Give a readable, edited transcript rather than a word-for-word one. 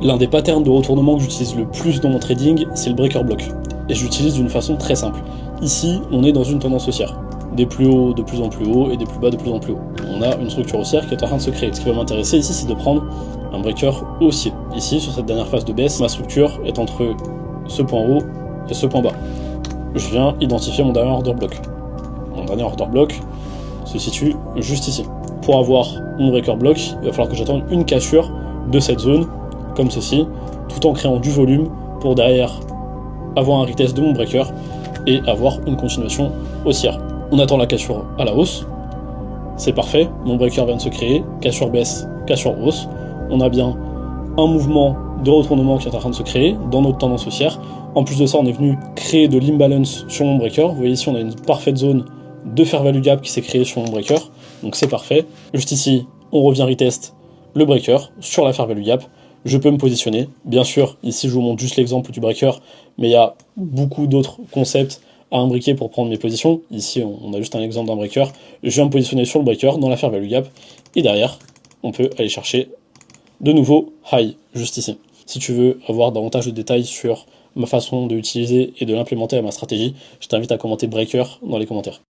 L'un des patterns de retournement que j'utilise le plus dans mon trading, c'est le breaker block. Et j'utilise d'une façon très simple. Ici, on est dans une tendance haussière. Des plus hauts de plus en plus hauts et des plus bas de plus en plus hauts. On a une structure haussière qui est en train de se créer. Ce qui va m'intéresser ici, c'est de prendre un breaker haussier. Ici, sur cette dernière phase de baisse, ma structure est entre ce point haut et ce point bas. Je viens identifier mon dernier order block. Mon dernier order block se situe juste ici. Pour avoir mon breaker block, il va falloir que j'attende une cassure de cette zone, comme ceci, tout en créant du volume pour derrière avoir un retest de mon breaker et avoir une continuation haussière. On attend la cassure à la hausse, c'est parfait, mon breaker vient de se créer, cassure baisse, cassure hausse, on a bien un mouvement de retournement qui est en train de se créer dans notre tendance haussière. En plus de ça, on est venu créer de l'imbalance sur mon breaker. Vous voyez ici, on a une parfaite zone de fair value gap qui s'est créée sur mon breaker, donc c'est parfait. Juste ici, on revient retest le breaker sur la fair value gap. Je peux me positionner. Bien sûr, ici je vous montre juste l'exemple du breaker, mais il y a beaucoup d'autres concepts à imbriquer pour prendre mes positions. Ici, on a juste un exemple d'un breaker. Je viens me positionner sur le breaker dans la fair value gap, et derrière, on peut aller chercher de nouveau high, juste ici. Si tu veux avoir davantage de détails sur ma façon de l'utiliser et de l'implémenter à ma stratégie, je t'invite à commenter breaker dans les commentaires.